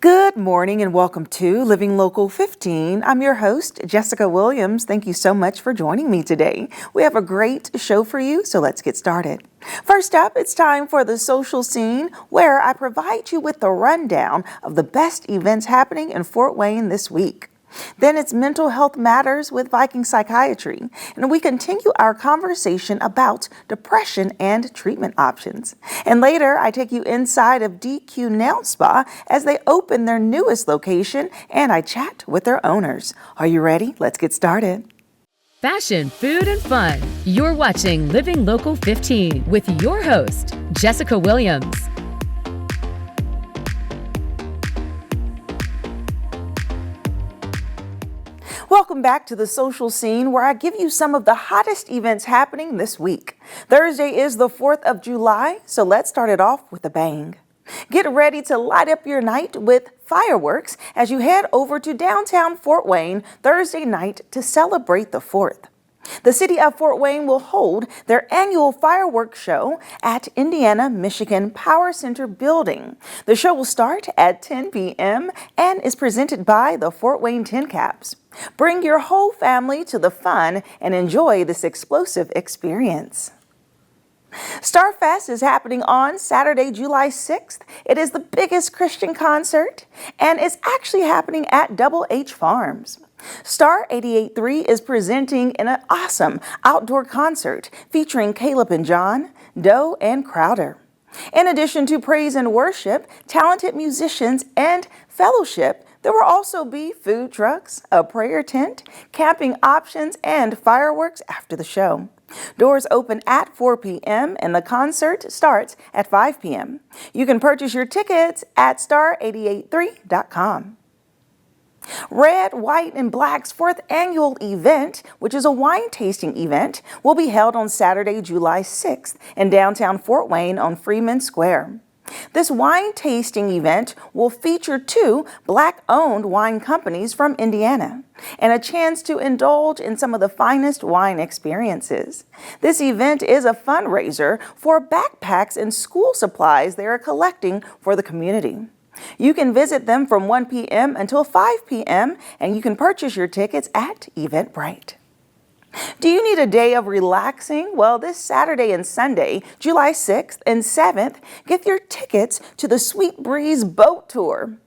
Good morning and welcome to Living Local 15. I'm your host, Jessica Williams. Thank you so much for joining me today. We have a great show for you, so let's get started. First up, it's time for the social scene, where I provide you with the rundown of the best events happening in Fort Wayne this week. Then it's Mental Health Matters with Viking Psychiatry, and we continue our conversation about depression and treatment options. And later, I take you inside of DQ Nail Spa as they open their newest location, and I chat with their owners. Are you ready? Let's get started. Fashion, food, and fun. You're watching Living Local 15 with your host, Jessica Williams. Welcome back to the social scene, where I give you some of the hottest events happening this week. Thursday is the 4th of July, so let's start it off with a bang. Get ready to light up your night with fireworks as you head over to downtown Fort Wayne Thursday night to celebrate the 4th. The city of Fort Wayne will hold their annual fireworks show at Indiana, Michigan Power Center building. The show will start at 10 p.m. and is presented by the Fort Wayne Tin Caps. Bring your whole family to the fun and enjoy this explosive experience. Starfest is happening on Saturday, July 6th. It is the biggest Christian concert, and it's actually happening at Double H Farms. Star 88.3 is presenting an awesome outdoor concert featuring Caleb and John, Doe and Crowder. In addition to praise and worship, talented musicians, and fellowship, there will also be food trucks, a prayer tent, camping options, and fireworks after the show. Doors open at 4 p.m. and the concert starts at 5 p.m. You can purchase your tickets at star883.com. Red, White, and Black's 4th annual event, which is a wine tasting event, will be held on Saturday, July 6th in downtown Fort Wayne on Freeman Square. This wine tasting event will feature 2 Black-owned wine companies from Indiana and a chance to indulge in some of the finest wine experiences. This event is a fundraiser for backpacks and school supplies they are collecting for the community. You can visit them from 1 p.m. until 5 p.m. and you can purchase your tickets at Eventbrite. Do you need a day of relaxing? Well, this Saturday and Sunday, July 6th and 7th, get your tickets to the Sweet Breeze Boat Tour.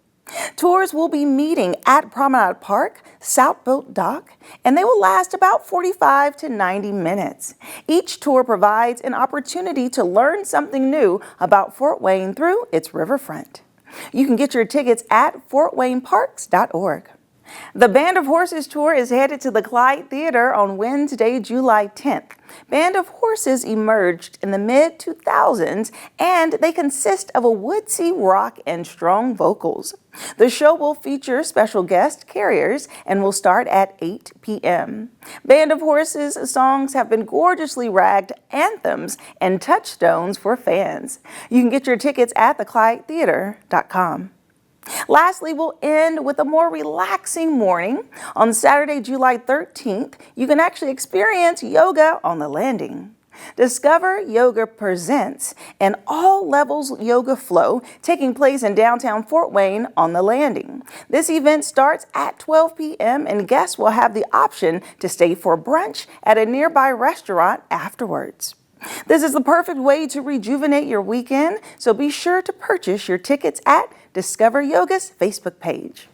Tours will be meeting at Promenade Park, South Boat Dock, and they will last about 45 to 90 minutes. Each tour provides an opportunity to learn something new about Fort Wayne through its riverfront. You can get your tickets at fortwayneparks.org. The Band of Horses tour is headed to the Clyde Theater on Wednesday, July 10th. Band of Horses emerged in the mid-2000s, and they consist of a woodsy rock and strong vocals. The show will feature special guest carriers and will start at 8 p.m. Band of Horses songs have been gorgeously ragged anthems and touchstones for fans. You can get your tickets at theclydetheater.com. Lastly, we'll end with a more relaxing morning. On Saturday, July 13th, you can actually experience yoga on the landing. Discover Yoga presents an all-levels yoga flow taking place in downtown Fort Wayne on the landing. This event starts at 12 p.m. and guests will have the option to stay for brunch at a nearby restaurant afterwards. This is the perfect way to rejuvenate your weekend, so be sure to purchase your tickets at Discover Yoga's Facebook page.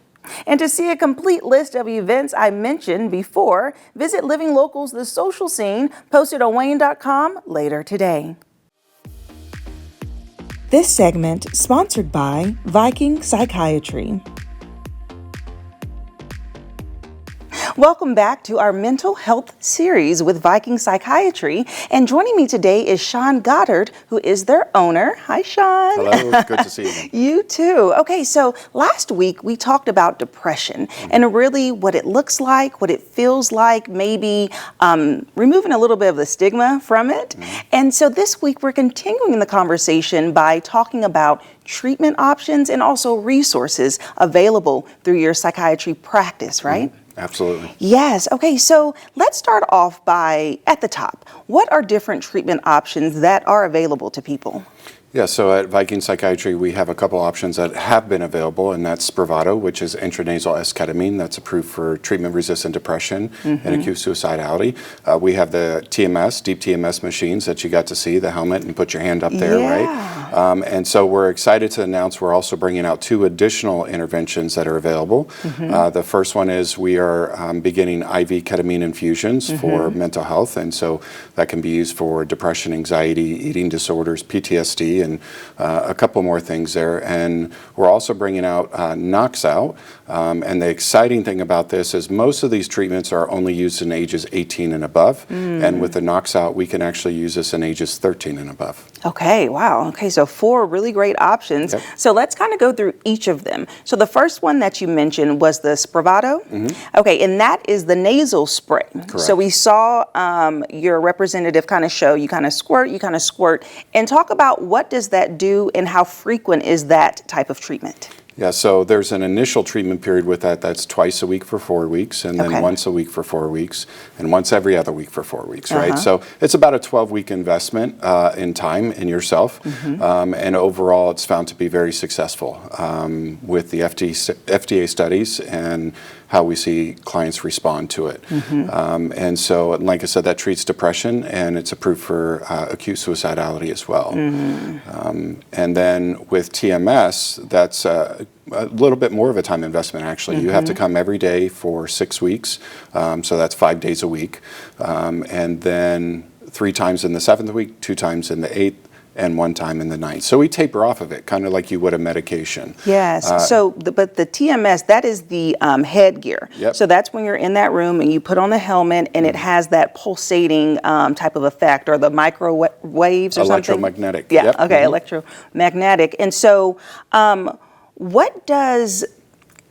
And to see a complete list of events I mentioned before, visit Living Local's The Social Scene, posted on WANE.com later today. This segment sponsored by Viking Psychiatry. Welcome back to our mental health series with Viking Psychiatry. And joining me today is Sean Goddard, who is their owner. Hi, Sean. Hello, good to see you. You too. Okay, so last week we talked about depression and really what it looks like, what it feels like, maybe removing a little bit of the stigma from it. And so this week we're continuing the conversation by talking about treatment options and also resources available through your psychiatry practice, right? Absolutely. Yes. Okay. So let's start off by at the top. What are different treatment options that are available to people? Yeah, so at Viking Psychiatry, we have a couple options that have been available, and that's Spravato, which is intranasal esketamine that's approved for treatment-resistant depression and acute suicidality. We have the TMS, deep TMS machines that you got to see, the helmet, and put your hand up there, right? And so we're excited to announce we're also bringing out 2 additional interventions that are available. The first one is we are beginning IV ketamine infusions for mental health, and so that can be used for depression, anxiety, eating disorders, PTSD, and a couple more things there. And we're also bringing out Knocks Out. And the exciting thing about this is most of these treatments are only used in ages 18 and above. And with the Knocks Out, we can actually use this in ages 13 and above. Okay, wow. Okay, so 4 really great options. Yep. So let's kind of go through each of them. So the first one that you mentioned was the Spravato. Okay, and that is the nasal spray. Correct. So we saw your representative kind of show, you kind of squirt, and talk about what does that do and how frequent is that type of treatment? Yeah, so there's an initial treatment period with that that's twice a week for 4 weeks, and then once a week for 4 weeks, and once every other week for 4 weeks, right? So it's about a 12-week investment in time in yourself, and overall it's found to be very successful with the FDA studies and how we see clients respond to it. And so, like I said, that treats depression, and it's approved for acute suicidality as well. And then with TMS, that's a little bit more of a time investment, actually. You have to come every day for 6 weeks, so that's 5 days a week. And then 3 times in the 7th week, 2 times in the 8th, and 1 time in the 9th. So we taper off of it, kind of like you would a medication. Yes, but the TMS, that is the headgear. Yep. So that's when you're in that room and you put on the helmet and it has that pulsating type of effect, or the microwaves or something? Electromagnetic. Yeah, Yep. okay, electromagnetic. And so what does,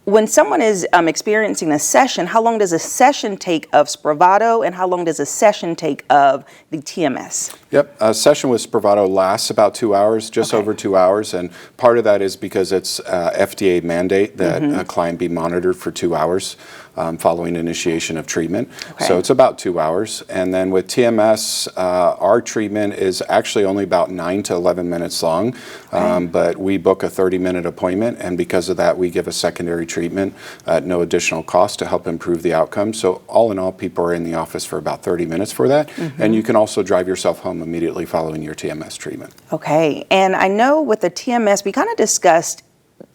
when someone is experiencing a session, how long does a session take of Spravato, and how long does a session take of the TMS? Yep, a session with Spravato lasts about 2 hours, just over 2 hours, and part of that is because it's FDA mandate that a client be monitored for 2 hours following initiation of treatment. So it's about 2 hours, and then with TMS, our treatment is actually only about 9 to 11 minutes long, but we book a 30-minute appointment, and because of that, we give a secondary treatment at no additional cost to help improve the outcome. So all in all, people are in the office for about 30 minutes for that, and you can also drive yourself home immediately following your TMS treatment. Okay, and I know with the TMS, we kind of discussed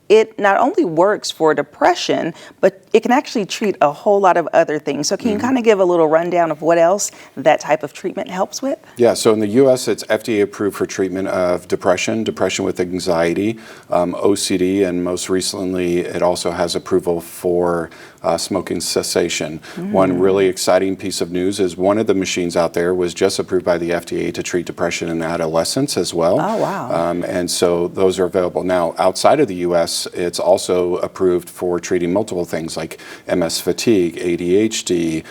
it not only works for depression, but it can actually treat a whole lot of other things. So can you kind of give a little rundown of what else that type of treatment helps with? Yeah, so in the U.S., it's FDA approved for treatment of depression with anxiety, OCD, and most recently, it also has approval for smoking cessation. One really exciting piece of news is one of the machines out there was just approved by the FDA to treat depression in adolescents as well. Oh, wow. And so those are available. Now, outside of the U.S., it's also approved for treating multiple things like MS fatigue, ADHD,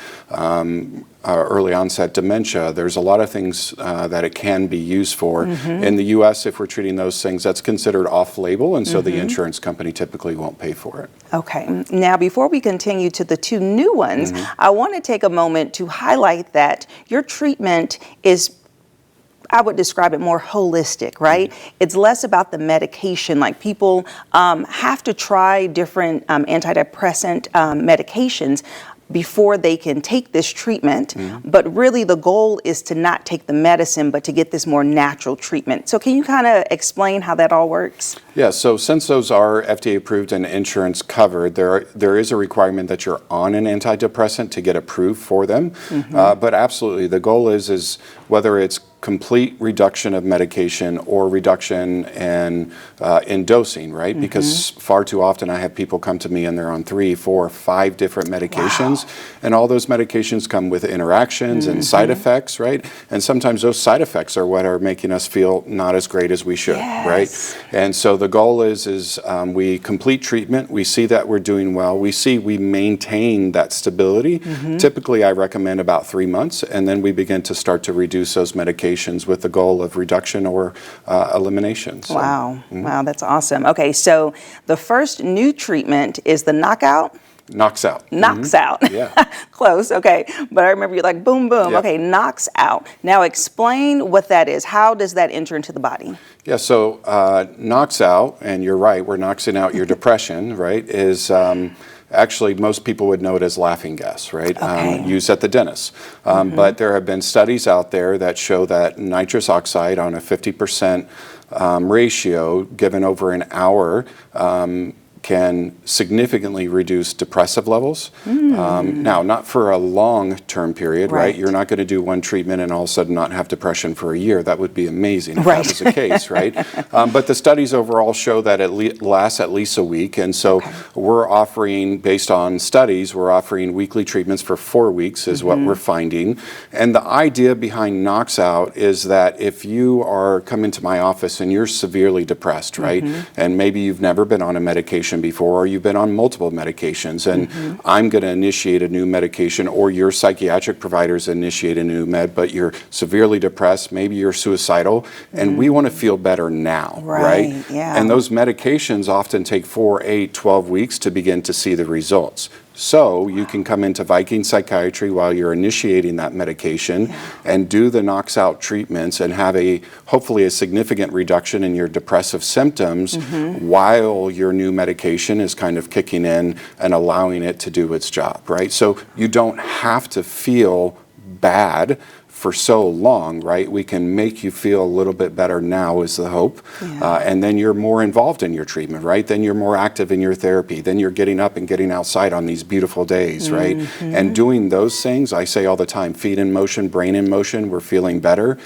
early onset dementia. There's a lot of things that it can be used for. In the U.S., if we're treating those things, that's considered off-label, and so the insurance company typically won't pay for it. Okay. Now, before we continue to the 2 new ones, I want to take a moment to highlight that your treatment is, I would describe it more holistic, right? It's less about the medication. Like people have to try different antidepressant medications before they can take this treatment, but really the goal is to not take the medicine, but to get this more natural treatment. So can you kind of explain how that all works? Yeah, so since those are FDA approved and insurance covered, there is a requirement that you're on an antidepressant to get approved for them. But absolutely, the goal is whether it's complete reduction of medication or reduction in dosing, right? Because far too often I have people come to me and they're on 3, 4, 5 different medications, and all those medications come with interactions and side effects, right? And sometimes those side effects are what are making us feel not as great as we should, right? And so the goal is we complete treatment, we see that we're doing well, we maintain that stability. Typically I recommend about 3 months, and then we begin to start to reduce those medications with the goal of reduction or elimination. So, wow, wow, that's awesome. Okay, so the first new treatment is the knockout. Knocks out. Knocks out. Yeah. Close, okay. But I remember you're like, boom, boom. Yep. Okay, knocks out. Now explain what that is. How does that enter into the body? Yeah, so knocks out, and you're right, we're knocking out your depression, right, is actually most people would know it as laughing gas, right, Okay. used at the dentist. But there have been studies out there that show that nitrous oxide on a 50% ratio given over an hour can significantly reduce depressive levels. Now, not for a long-term period, right? You're not going to do one treatment and all of a sudden not have depression for a year. That would be amazing if that was the case, right? But the studies overall show that it lasts at least a week. And so we're offering, based on studies, we're offering weekly treatments for 4 weeks is what we're finding. And the idea behind Knocks Out is that if you are coming to my office and you're severely depressed, right? And maybe you've never been on a medication before, or you've been on multiple medications, and I'm going to initiate a new medication, or your psychiatric providers initiate a new med, but you're severely depressed, maybe you're suicidal, and we want to feel better now, right? Yeah. And those medications often take 4, 8, 12 weeks to begin to see the results. So you can come into Viking Psychiatry while you're initiating that medication and do the knocks out treatments and have hopefully a significant reduction in your depressive symptoms while your new medication is kind of kicking in and allowing it to do its job, right? So you don't have to feel bad for so long, right? We can make you feel a little bit better now is the hope. And then you're more involved in your treatment, right? Then you're more active in your therapy. Then you're getting up and getting outside on these beautiful days, right? And doing those things, I say all the time, feet in motion, brain in motion, we're feeling better.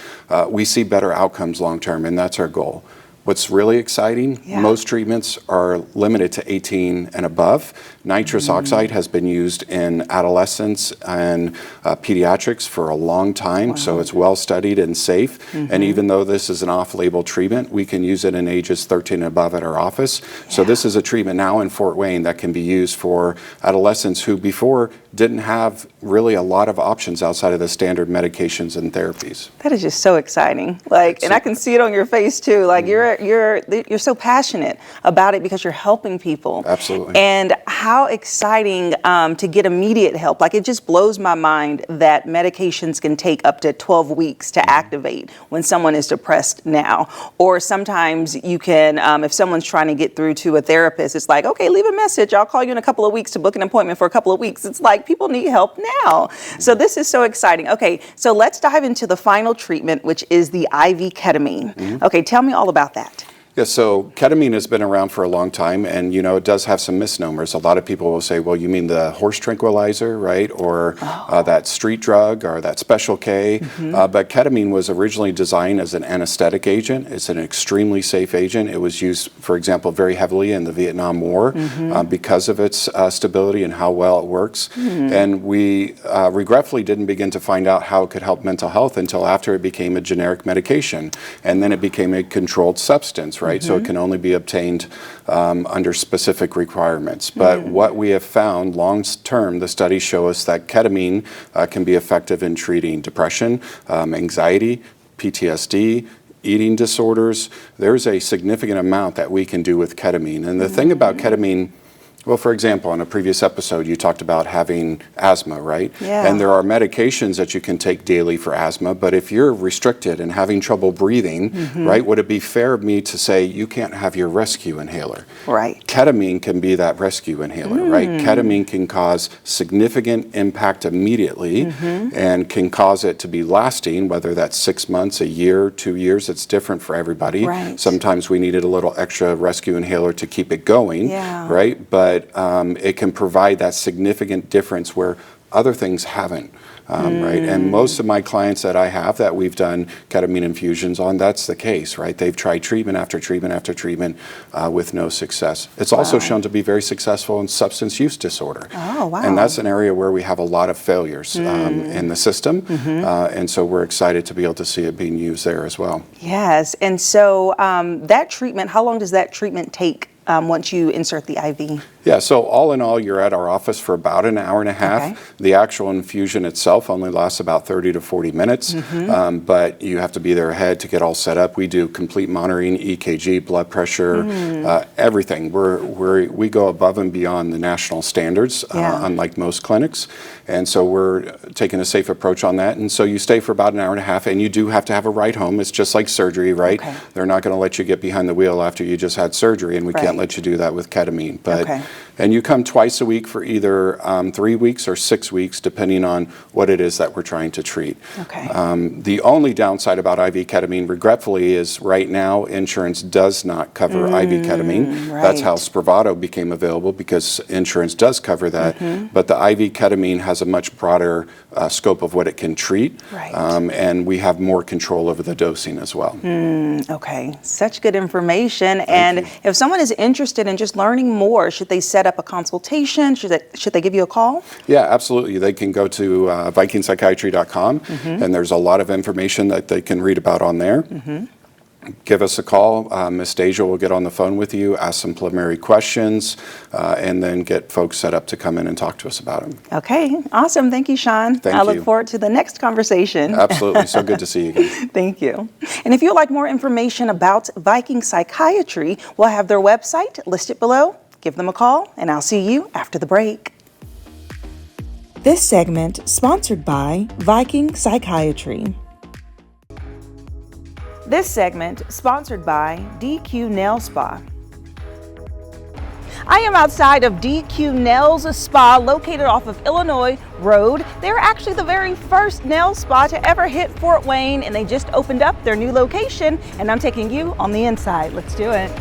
We see better outcomes long term, and that's our goal. What's really exciting, most treatments are limited to 18 and above. Nitrous oxide has been used in adolescents and pediatrics for a long time, so it's well studied and safe. And even though this is an off-label treatment, we can use it in ages 13 and above at our office. So this is a treatment now in Fort Wayne that can be used for adolescents who before didn't have really a lot of options outside of the standard medications and therapies. That is just so exciting. Like, and I can see it on your face too. Like you're so passionate about it because you're helping people. Absolutely. And how exciting to get immediate help. Like, it just blows my mind that medications can take up to 12 weeks to activate when someone is depressed now. Or sometimes you can, if someone's trying to get through to a therapist, it's like, okay, leave a message. I'll call you in a couple of weeks to book an appointment for a couple of weeks. It's like people need help now. So this is so exciting. Okay, so let's dive into the final treatment, which is the IV ketamine. Okay, tell me all about that. Yeah, so ketamine has been around for a long time, and it does have some misnomers. A lot of people will say, well, you mean the horse tranquilizer, right? Or that street drug, or that Special K. But ketamine was originally designed as an anesthetic agent. It's an extremely safe agent. It was used, for example, very heavily in the Vietnam War because of its stability and how well it works. And we regretfully didn't begin to find out how it could help mental health until after it became a generic medication. And then it became a controlled substance, right? So it can only be obtained under specific requirements. But what we have found long term, the studies show us that ketamine can be effective in treating depression, anxiety, PTSD, eating disorders. There's a significant amount that we can do with ketamine. And the thing about ketamine, well, for example, in a previous episode, you talked about having asthma, right? Yeah. And there are medications that you can take daily for asthma, but if you're restricted and having trouble breathing, right, would it be fair of me to say you can't have your rescue inhaler? Right. Ketamine can be that rescue inhaler, right? Ketamine can cause significant impact immediately and can cause it to be lasting, whether that's 6 months, a year, 2 years. It's different for everybody. Right. Sometimes we needed a little extra rescue inhaler to keep it going, right? But it can provide that significant difference where other things haven't, right? And most of my clients that I have that we've done ketamine infusions on, that's the case, right? They've tried treatment after treatment after treatment with no success. It's also shown to be very successful in substance use disorder. Oh, wow. And that's an area where we have a lot of failures in the system. And so we're excited to be able to see it being used there as well. Yes. And so that treatment, how long does that treatment take once you insert the IV? Yeah, so all in all, you're at our office for about an hour and a half. Okay. The actual infusion itself only lasts about 30 to 40 minutes, but you have to be there ahead to get all set up. We do complete monitoring, EKG, blood pressure, everything. We go above and beyond the national standards, unlike most clinics. And so we're taking a safe approach on that. And so you stay for about an hour and a half, and you do have to have a ride home. It's just like surgery, right? Okay. They're not going to let you get behind the wheel after you just had surgery, and we can't let you do that with ketamine. But and you come twice a week for either 3 weeks or 6 weeks, depending on what it is that we're trying to treat. Okay. The only downside about IV ketamine, regretfully, is right now insurance does not cover IV ketamine. That's how Spravato became available, because insurance does cover that. But the IV ketamine has a much broader scope of what it can treat, and we have more control over the dosing as well. Okay, such good information. And if someone is interested in just learning more, should they set up a consultation? Should they give you a call? Yeah, absolutely. They can go to vikingpsychiatry.com, and there's a lot of information that they can read about on there. Give us a call. Ms. Deja will get on the phone with you, ask some preliminary questions, and then get folks set up to come in and talk to us about them. Okay, awesome. Thank you, Sean. Thank I you. look forward to the next conversation. Absolutely. So good to see you again. Thank you. And if you'd like more information about Viking Psychiatry, we'll have their website listed below. Give them a call, and I'll see you after the break. This segment sponsored by Viking Psychiatry. This segment sponsored by DQ Nail Spa. I am outside of DQ Nails Spa, located off of Illinois Road. They're actually the very first nail spa to ever hit Fort Wayne, and they just opened up their new location, and I'm taking you on the inside. Let's do it.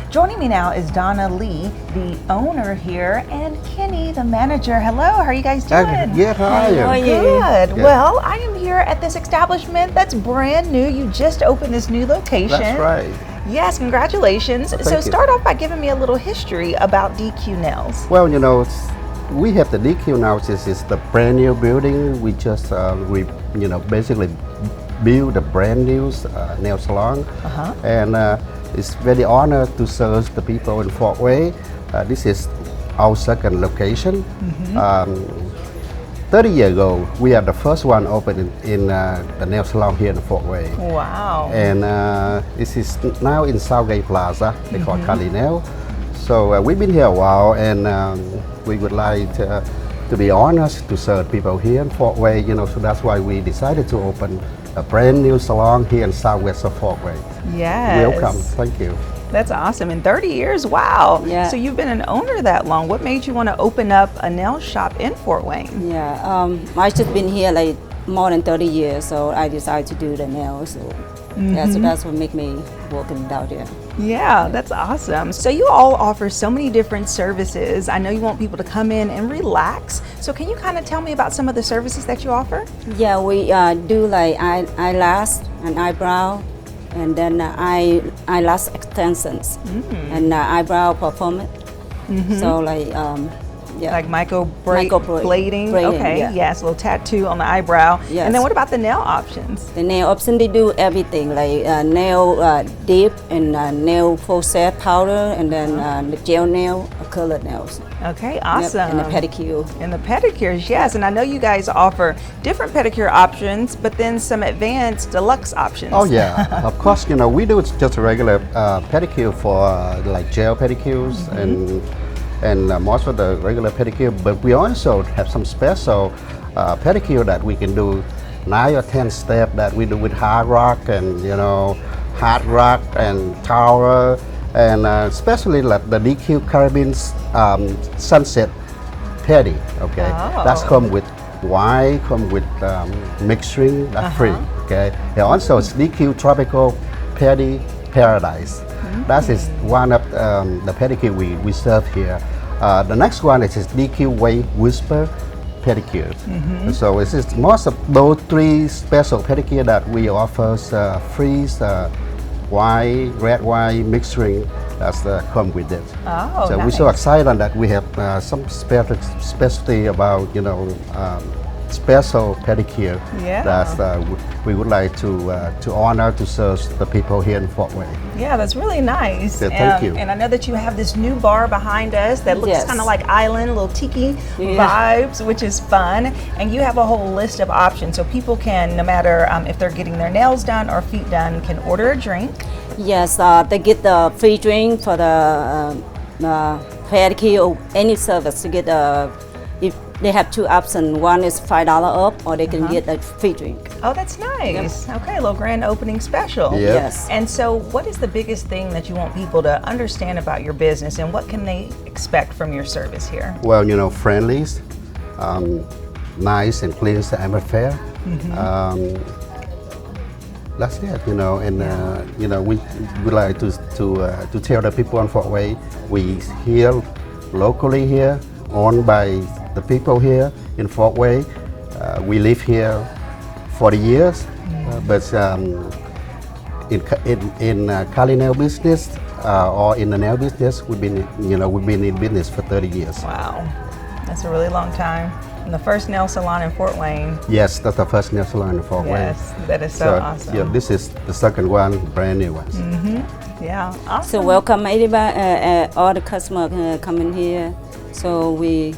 Joining me now is Donna Lee, the owner here, and Kenny, the manager. Hello, how are you guys doing? Good, how are you? Good. Yeah. Well, I am here at this establishment that's brand new. You just opened this new location. That's right. Yes, congratulations. Thank So you. start off by giving me a little history about DQ Nails. Well, we have the DQ now. This is the brand new building. We just basically build a brand new nail salon, and it's very honored to serve the people in Fort Wayne. This is our second location. 30 years ago, we are the first one open in the nail salon here in Fort Wayne. Wow. And this is now in Southgate Plaza. They call it Cali Nail. So we've been here a while, and we would like to be honored to serve people here in Fort Wayne. So that's why we decided to open a brand new salon here in Southwest of Fort Wayne. Yes. Welcome. Thank you. That's awesome. In 30 years, wow. Yeah. So you've been an owner that long. What made you want to open up a nail shop in Fort Wayne? Yeah, I just been here like more than 30 years, so I decided to do the nails. So yeah, so that's what make me working out here. Yeah, that's awesome. So you all offer so many different services. I know you want people to come in and relax. So can you kind of tell me about some of the services that you offer? Yeah, we do like eyelash and eyebrow, and then eyelash extensions and eyebrow performance. So like Like microblading? Microblading, Okay, yeah. yes, a little tattoo on the eyebrow. Yes. And then what about the nail options? the nail option, they do everything like nail dip and nail full set powder, and then the gel nail, colored nails. Okay, awesome. Yep, and the pedicure. And the pedicures, yes. And I know you guys offer different pedicure options, but then some advanced deluxe options. Oh yeah, of course. We do just a regular pedicure for like gel pedicures and most of the regular pedicure. But we also have some special pedicure that we can do 9 or 10 steps that we do with hard rock and hard rock and tower, and especially like the DQ Caribbean's sunset pedi. Okay, that's come with wine, come with mixing, that's free. Okay, and also it's DQ Tropical Pedi Paradise. That is one of the pedicure we serve here. The next one is DQ Way Whisper Pedicure. So it's just most of those 3 special pedicure that we offer: freeze, white, red wine mixing, that's come with it. Oh, So nice. we're so excited on that. We have some specialty about special pedicure. Yeah. That we would like to honor to serve the people here in Fort Wayne. Yeah, that's really nice. Yeah, thank you. And I know that you have this new bar behind us that looks Yes. kind of like island, little tiki Yeah. vibes, which is fun. And you have a whole list of options, so people can, no matter if they're getting their nails done or feet done, can order a drink. Yes, they get the free drink for the pedicure or any service to get if they have two options. One is $5 up, or they can get a free drink. Oh, that's nice. Okay, a little grand opening special. Yeah. Yes. And so, what is the biggest thing that you want people to understand about your business, and what can they expect from your service here? Well, friendly, nice and clean atmosphere. That's it, and we like to tell the people in Fort Wayne we here locally here, owned by the people here in Fort Wayne. We live here 40 years, but in culinary business or in the nail business, we've been in business for 30 years. Wow, that's a really long time. And the first nail salon in Fort Wayne. Yes, that's the first nail salon in Fort Wayne. Yes, that is so awesome. Yeah, this is the second one, brand new one. Yeah, So awesome. welcome everybody, all the customers coming here. So we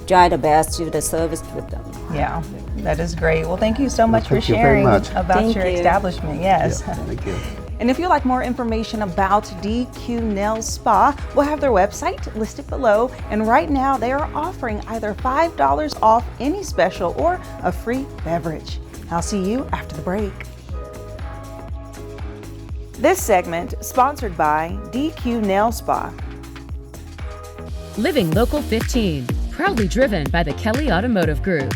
try the best to do the service with them. Yeah, that is great. Well, thank you so much for Thank you very sharing much. about Thank your you. establishment. Yes. Yeah, thank you. And if you'd like more information about DQ Nail Spa, we'll have their website listed below. And right now they are offering either $5 off any special or a free beverage. I'll see you after the break. This segment sponsored by DQ Nail Spa. Living Local 15, proudly driven by the Kelly Automotive Group.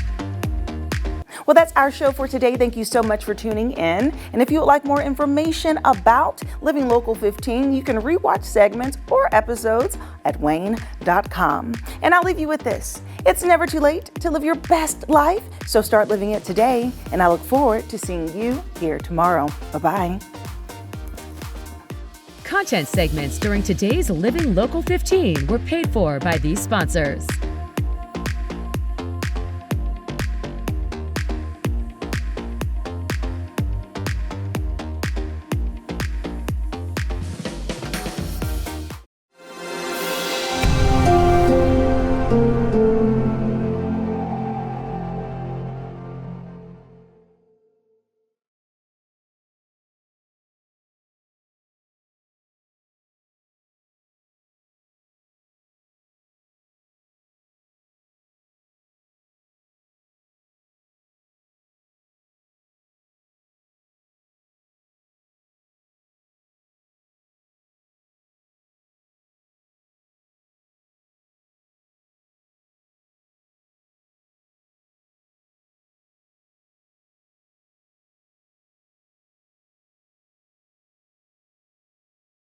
Well, that's our show for today. Thank you so much for tuning in. And if you would like more information about Living Local 15, you can rewatch segments or episodes at WANE.com. And I'll leave you with this. It's never too late to live your best life, so start living it today. And I look forward to seeing you here tomorrow. Bye-bye. Content segments during today's Living Local 15 were paid for by these sponsors.